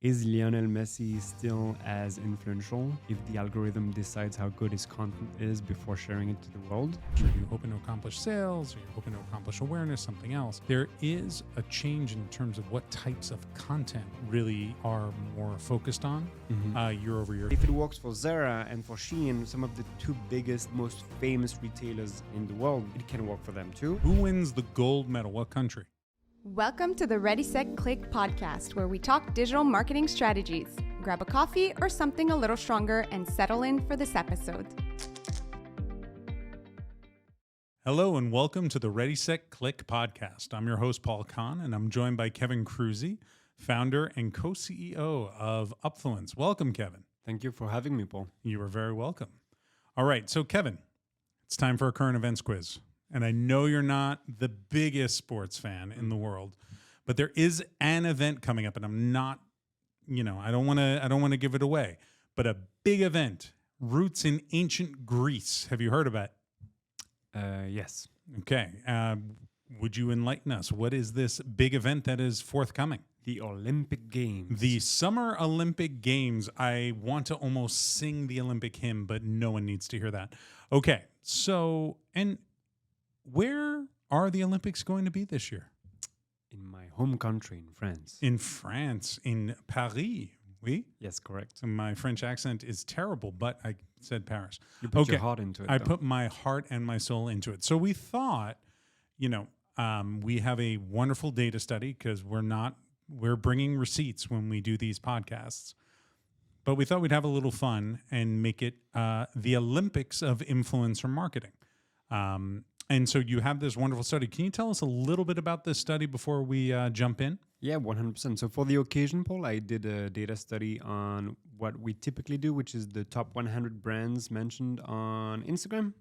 Is Lionel Messi still as influential if the algorithm decides how good his content is before sharing it to the world? Are you hoping to accomplish sales? Or you're hoping to accomplish awareness, something else? There is a change in terms of what types of content really are more focused on year over year. If it works for Zara and for Shein, some of the two biggest, most famous retailers in the world, it can work for them too. Who wins the gold medal? What country? Welcome to the Ready, Set, Click podcast, where we talk digital marketing strategies. Grab a coffee or something a little stronger and settle in for this episode. Hello and welcome to the Ready, Set, Click podcast. I'm your host, Paul Kahn, and I'm joined by Kevin Cruzy, founder and co-CEO of Upfluence. Welcome, Kevin. Thank you for having me, Paul. You are very welcome. All right, so Kevin, it's time for a current events quiz. And I know you're not the biggest sports fan in the world, but there is an event coming up, and I'm not, I don't want to give it away, but a big event, roots in ancient Greece. Have you heard of it? Yes. Okay. Would you enlighten us? What is this big event that is forthcoming? The Olympic Games. The Summer Olympic Games. I want to almost sing the Olympic hymn, but no one needs to hear that. Okay. So, and where are the Olympics going to be this year? In my home country, in France. In France, in Paris. Oui? Yes, correct. My French accent is terrible, but I said Paris. You put your heart into it. I put my heart and my soul into it. So we thought, we have a wonderful data study because we're bringing receipts when we do these podcasts. But we thought we'd have a little fun and make it the Olympics of influencer marketing. And so you have this wonderful study. Can you tell us a little bit about this study before we jump in? Yeah, 100%. So for the occasion, Paul, I did a data study on what we typically do, which is the top 100 brands mentioned on Instagram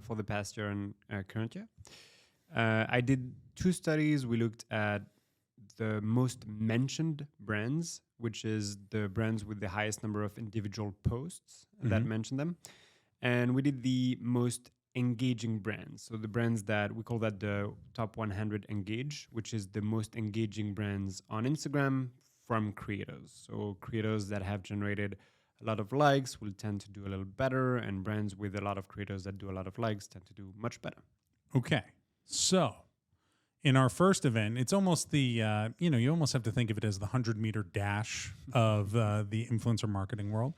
for the past year and current year. I did two studies. We looked at the most mentioned brands, which is the brands with the highest number of individual posts that mention them. And we did the most engaging brands. So the brands that we call that the top 100 engage, which is the most engaging brands on Instagram from creators. So creators that have generated a lot of likes will tend to do a little better, and brands with a lot of creators that do a lot of likes tend to do much better. Okay. So in our first event, it's almost the, you almost have to think of it as the 100-meter dash of the influencer marketing world.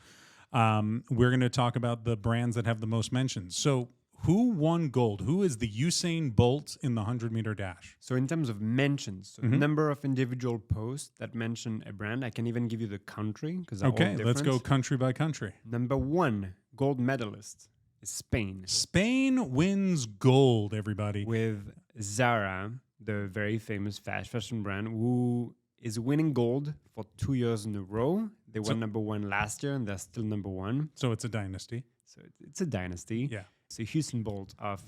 We're going to talk about the brands that have the most mentions. So who won gold? Who is the Usain Bolt in the 100-meter dash? So in terms of mentions, so number of individual posts that mention a brand, I can even give you the country because okay, let's go country by country. Number one gold medalist is Spain. Spain wins gold, everybody. With Zara, the very famous fast fashion brand, who is winning gold for 2 years in a row. They won number one last year, and they're still number one. So it's a dynasty. So it's a dynasty. Yeah. So Usain Bolt of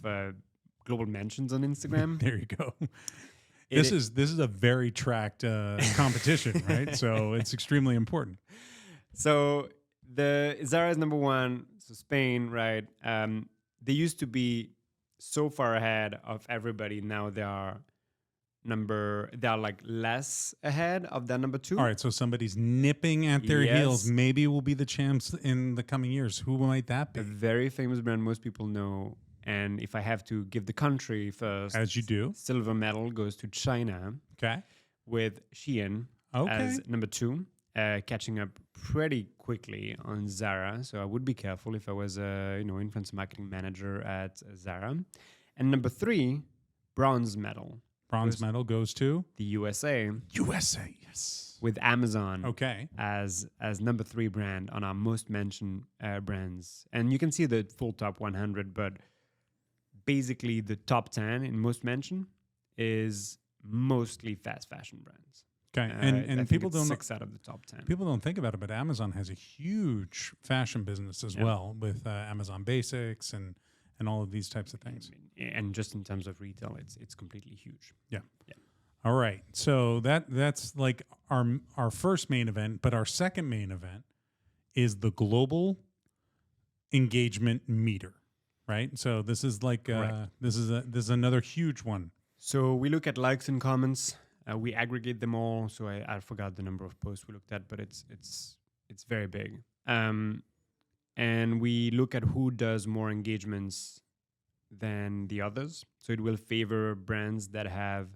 global mentions on Instagram. There you go. This is a very tracked competition, right? So it's extremely important. So the Zara is number one. So Spain, right? They used to be so far ahead of everybody. Now they are like less ahead of their number two. All right, so somebody's nipping at their heels. Maybe will be the champs in the coming years. Who might that be? A very famous brand most people know. And if I have to give the country first, as you do, silver medal goes to China. Okay, with Shein as number two, catching up pretty quickly on Zara. So I would be careful if I was a influencer marketing manager at Zara. And number three, bronze medal. Bronze medal goes to the USA. USA, yes. With Amazon, okay, as number three brand on our most mentioned brands. And you can see the full top 100, but basically the top 10 in most mentioned is mostly fast fashion brands. Okay, and people don't 6 out of the top 10. People don't think about it, but Amazon has a huge fashion business as well with Amazon Basics and all of these types of things. And just in terms of retail, it's completely huge. Yeah. All right. So that's like our first main event, but our second main event is the global engagement meter, right? So this is like this is another huge one. So we look at likes and comments We aggregate them all, so I forgot the number of posts we looked at, but it's very big. And we look at who does more engagements than the others. So it will favor brands that have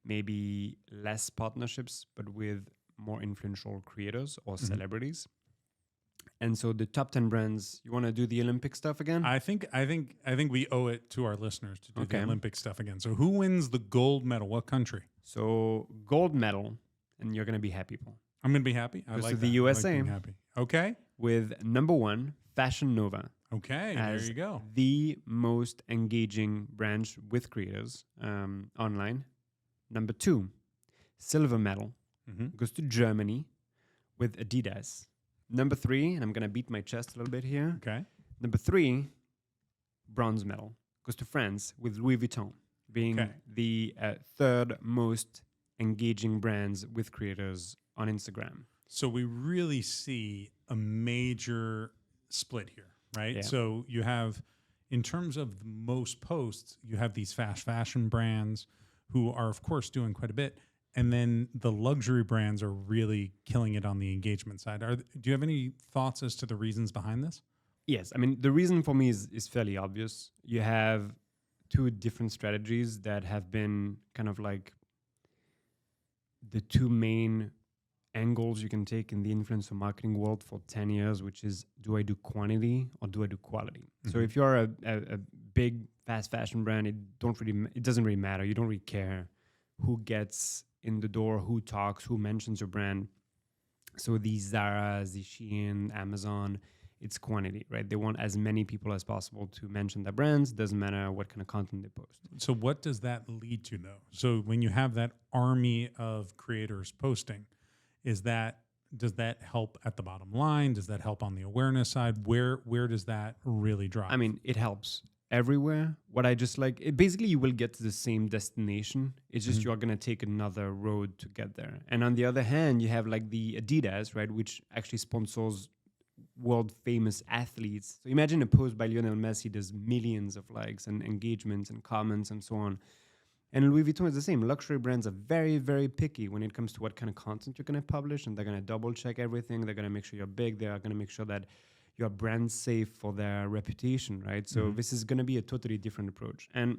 maybe less partnerships, but with more influential creators or celebrities. And so the top 10 brands, you want to do the Olympic stuff again? I think we owe it to our listeners to do Okay. the Olympic stuff again. So who wins the gold medal? What country? So gold medal, and you're going to be happy, Paul. I'm going to be happy. I Goes like to the that. I like USA. being happy. Okay. With number 1, Fashion Nova. Okay. There As you go. the most engaging brand with creators online. Number 2, silver medal, goes to Germany with Adidas. Number 3, and I'm going to beat my chest a little bit here. Okay. Number 3, bronze medal, goes to France with Louis Vuitton, being Okay. the third most engaging brands with creators on Instagram. So we really see a major split here, right? Yeah. So you have, in terms of the most posts, you have these fast fashion brands who are, of course, doing quite a bit. And then the luxury brands are really killing it on the engagement side. Do you have any thoughts as to the reasons behind this? Yes, I mean, the reason for me is fairly obvious. You have 2 different strategies that have been kind of like the 2 main angles you can take in the influencer marketing world for 10 years, which is, do I do quantity or do I do quality? So if you're a big fast fashion brand, it doesn't really matter. You don't really care who gets in the door, who talks, who mentions your brand. So these Zara, the Shein, Amazon, it's quantity, right? They want as many people as possible to mention their brands. Doesn't matter what kind of content they post. So what does that lead to, though? So when you have that army of creators posting, does that help at the bottom line? Does that help on the awareness side? Where does that really drive? I mean, it helps everywhere. What I just like, basically you will get to the same destination. It's just you're going to take another road to get there. And on the other hand, you have like the Adidas, right, which actually sponsors world famous athletes. So imagine a post by Lionel Messi does millions of likes and engagements and comments and so on. And Louis Vuitton is the same. Luxury brands are very, very picky when it comes to what kind of content you're going to publish, and they're going to double check everything. They're going to make sure you're big. They are going to make sure that you're brand safe for their reputation, right? So this is going to be a totally different approach. And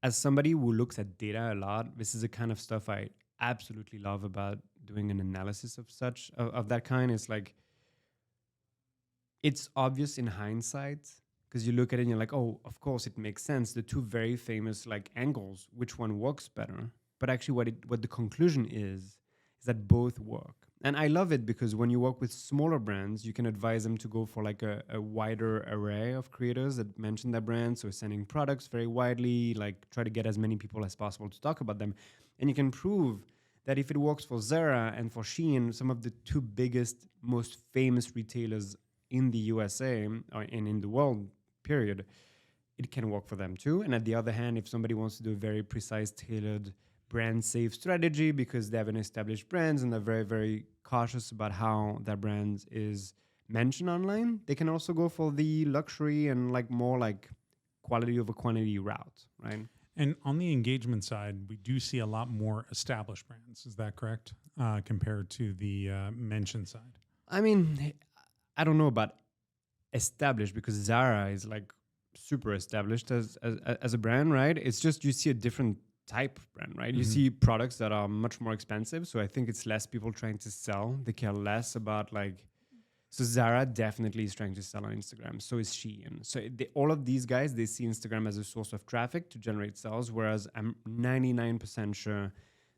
as somebody who looks at data a lot, this is the kind of stuff I absolutely love about doing an analysis of that kind. It's like, it's obvious in hindsight, because you look at it and you're like, oh, of course it makes sense. The 2 very famous like angles, which one works better? But actually what the conclusion is that both work. And I love it because when you work with smaller brands, you can advise them to go for like a wider array of creators that mention their brand. So sending products very widely, like try to get as many people as possible to talk about them. And you can prove that if it works for Zara and for Shein, some of the 2 biggest, most famous retailers in the USA and in the world, period, it can work for them too. And at the other hand, if somebody wants to do a very precise, tailored, brand safe strategy because they have an established brands and they're very, very cautious about how their brand is mentioned online, they can also go for the luxury and like more like quality over quantity route, right? And on the engagement side, we do see a lot more established brands. Is that correct? Compared to the mention side? I mean, I don't know about established because Zara is like super established as a brand, right? It's just you see a different type of brand, right? You see products that are much more expensive. So I think it's less people trying to sell. They care less about like, so Zara definitely is trying to sell on Instagram. So is Shein. So all of these guys, they see Instagram as a source of traffic to generate sales. Whereas I'm 99% sure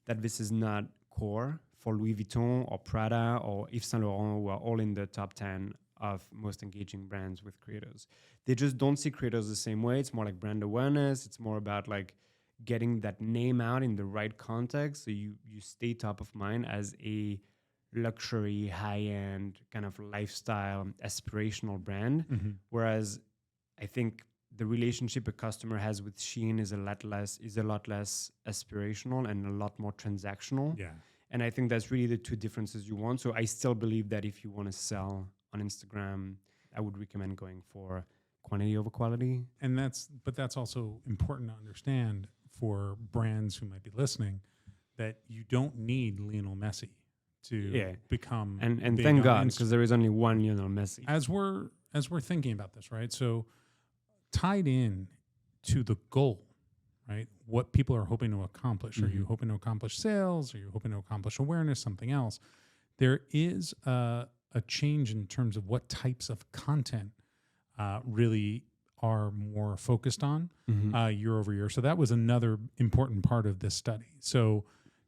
that this is not core for Louis Vuitton or Prada or Yves Saint Laurent, who are all in the top 10 of most engaging brands with creators. They just don't see creators the same way. It's more like brand awareness. It's more about like getting that name out in the right context. So you stay top of mind as a luxury, high-end, kind of lifestyle, aspirational brand. Whereas I think the relationship a customer has with Shein is a lot less aspirational and a lot more transactional. Yeah. And I think that's really the 2 differences you want. So I still believe that if you want to sell on Instagram, I would recommend going for quantity over quality. And that's also important to understand for brands who might be listening. that you don't need Lionel Messi to become and big thank on God, Instagram. because there is only one Lionel Messi. As we're thinking about this, right? So tied in to the goal, right? What people are hoping to accomplish. Are you hoping to accomplish sales? Are you hoping to accomplish awareness? Something else? There is a change in terms of what types of content really are more focused on year over year. So that was another important part of this study. So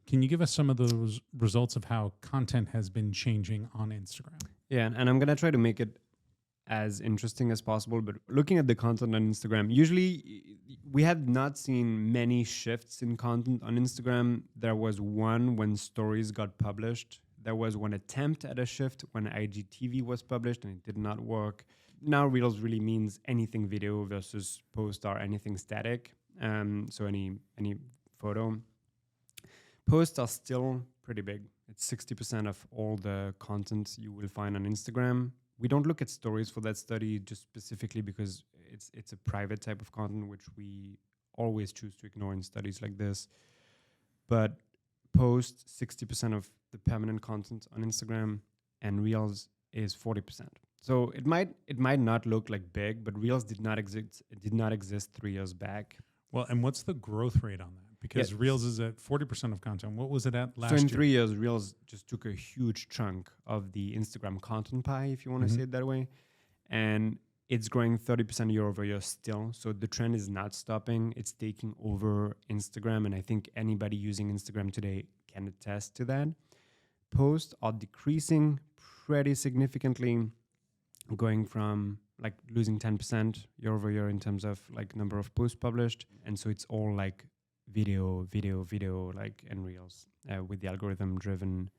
can you give us some of those results of how content has been changing on Instagram? Yeah, and I'm going to try to make it as interesting as possible. But looking at the content on Instagram, usually we have not seen many shifts in content on Instagram. There was one when stories got published. There was one attempt at a shift when IGTV was published and it did not work. Now Reels really means anything video versus post or anything static. So any photo. Posts are still pretty big. It's 60% of all the content you will find on Instagram. We don't look at stories for that study just specifically because it's a private type of content, which we always choose to ignore in studies like this. But post 60% of the permanent content on Instagram, and Reels is 40%. So it might not look like big, but Reels did not exist. It did not exist 3 years back. Well, and what's the growth rate on that? Because Reels is at 40% of content. What was it at last year? So in 3 years, Reels just took a huge chunk of the Instagram content pie, if you want to say it that way. And it's growing 30% year over year still. So the trend is not stopping. It's taking over Instagram. And I think anybody using Instagram today can attest to that. Posts are decreasing pretty significantly, going from like losing 10% year over year in terms of like number of posts published. And so it's all like video, like and Reels with the algorithm-driven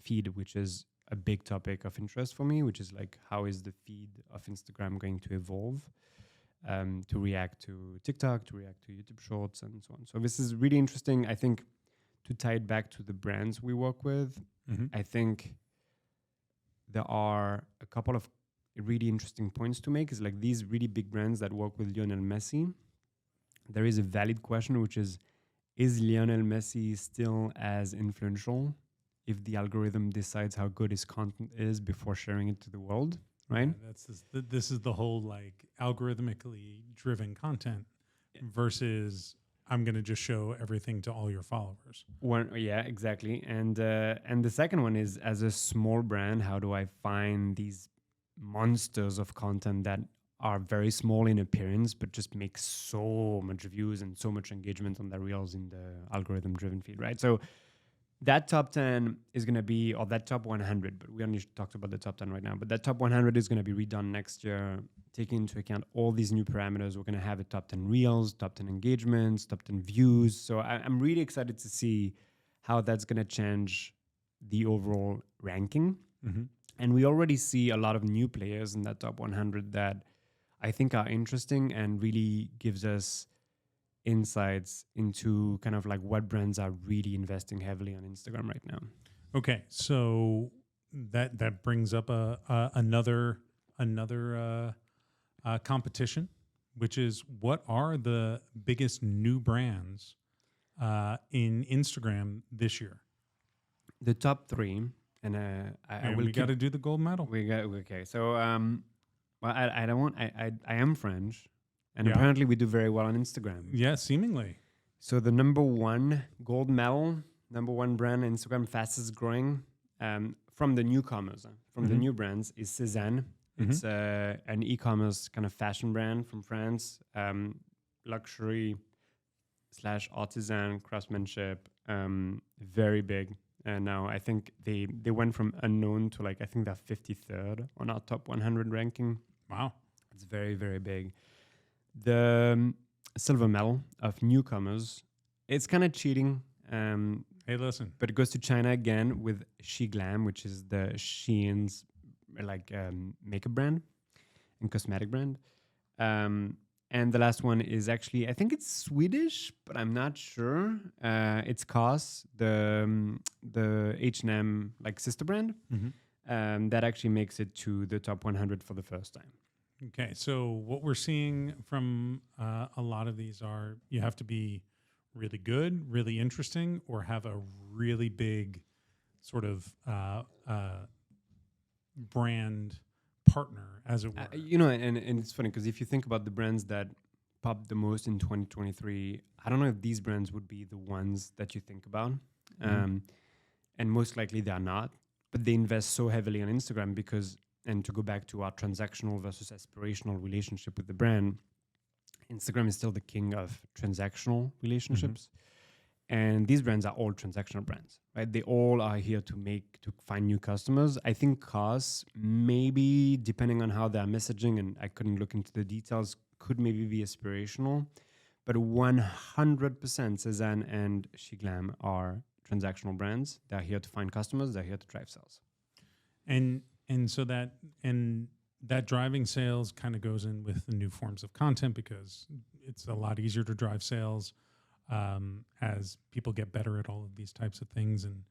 feed, which is a big topic of interest for me, which is like how is the feed of Instagram going to evolve to react to TikTok, to react to YouTube Shorts, and so on. So this is really interesting. I think to tie it back to the brands we work with, I think there are a couple of really interesting points to make. Is like these really big brands that work with Lionel Messi. There is a valid question, which is Lionel Messi still as influential if the algorithm decides how good his content is before sharing it to the world, right? Yeah, this is the whole like algorithmically driven content versus I'm going to just show everything to all your followers. Yeah, exactly. And the second one is, as a small brand, how do I find these monsters of content that are very small in appearance, but just make so much views and so much engagement on their Reels in the algorithm-driven feed, right? So that top 10 is going to be, or that top 100, but we only talked about the top 10 right now, but that top 100 is going to be redone next year, taking into account all these new parameters. We're going to have a top 10 Reels, top 10 engagements, top 10 views. So I'm really excited to see how that's going to change the overall ranking. And we already see a lot of new players in that top 100 that I think are interesting and really gives us insights into kind of like what brands are really investing heavily on Instagram right now. Okay, so that brings up another competition, which is what are the biggest new brands in Instagram this year? The top 3, and we got to do the gold medal. Okay. So well, I am French. And apparently we do very well on Instagram. Yeah, seemingly. So the number 1 gold medal, number 1 brand on Instagram, fastest growing from the newcomers, from the new brands, is Cézanne. It's an e-commerce kind of fashion brand from France, luxury / artisan craftsmanship, very big. And now I think they went from unknown to like, I think they're 53rd on our top 100 ranking. Wow. It's very, very big. The silver medal of newcomers, it's kind of cheating. Hey, listen. But it goes to China again with She Glam, which is the Shein's like makeup brand and cosmetic brand. And the last one is actually, I think it's Swedish, but I'm not sure. It's COS, the H&M like sister brand. That actually makes it to the top 100 for the first time. Okay, so what we're seeing from a lot of these are you have to be really good, really interesting, or have a really big sort of brand partner, as it were? And it's funny because if you think about the brands that popped the most in 2023, I don't know if these brands would be the ones that you think about. And most likely they are not, but they invest so heavily on Instagram because, and to go back to our transactional versus aspirational relationship with the brand, Instagram is still the king of transactional relationships. And these brands are all transactional brands, right? They all are here to find new customers. I think costs, maybe depending on how they're messaging, and I couldn't look into the details, could maybe be aspirational, but 100% Cezanne and Shiglam are transactional brands. They're here to find customers. They're here to drive sales. And so that driving sales kind of goes in with the new forms of content, because it's a lot easier to drive sales as people get better at all of these types of things, and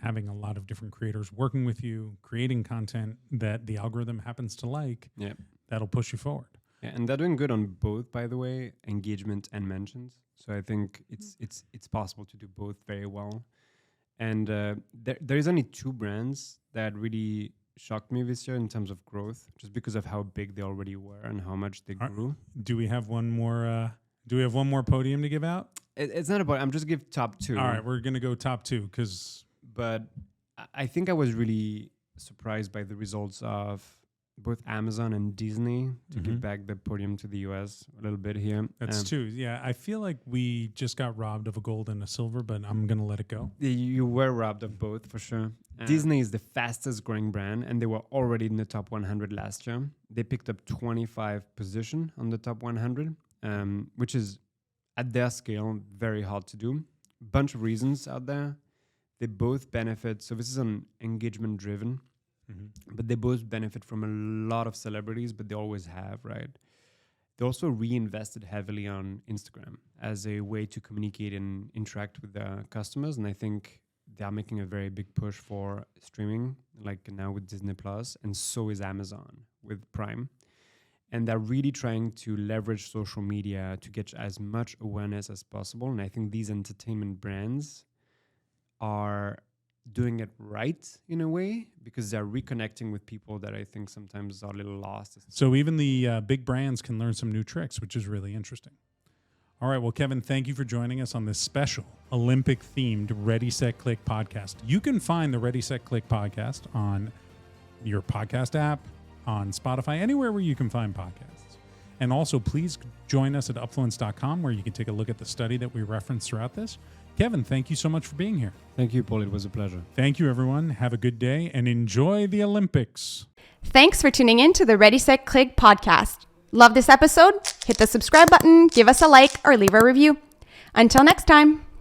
having a lot of different creators working with you, creating content that the algorithm happens to like. Yeah, that'll push you forward. Yeah, and they're doing good on both, by the way, engagement and mentions. So I think it's possible to do both very well. And there is only 2 brands that really shocked me this year in terms of growth, just because of how big they already were and how much they grew. Do we have one more? Do we have one more podium to give out? It's not about. I'm just give top 2. All right, we're gonna go top 2 because. But I think I was really surprised by the results of both Amazon and Disney, to give back the podium to the US a little bit here. That's 2. Yeah, I feel like we just got robbed of a gold and a silver, but I'm going to let it go. You were robbed of both, for sure. Disney is the fastest growing brand, and they were already in the top 100 last year. They picked up 25 position on the top 100, which is, at their scale, very hard to do. Bunch of reasons out there. They both benefit. So this is an engagement driven. But they both benefit from a lot of celebrities, but they always have, right? They also reinvested heavily on Instagram as a way to communicate and interact with their customers. And I think they are making a very big push for streaming, like now with Disney Plus, and so is Amazon with Prime. And they're really trying to leverage social media to get as much awareness as possible. And I think these entertainment brands are doing it right in a way, because they're reconnecting with people that I think sometimes are a little lost. So even the big brands can learn some new tricks, which is really interesting. All right. Well, Kevin, thank you for joining us on this special Olympic-themed Ready, Set, Click podcast. You can find the Ready, Set, Click podcast on your podcast app, on Spotify, anywhere where you can find podcasts. And also, please join us at upfluence.com, where you can take a look at the study that we referenced throughout this. Kevin, thank you so much for being here. Thank you, Paul. It was a pleasure. Thank you, everyone. Have a good day and enjoy the Olympics. Thanks for tuning in to the Ready, Set, Click podcast. Love this episode? Hit the subscribe button, give us a like, or leave a review. Until next time.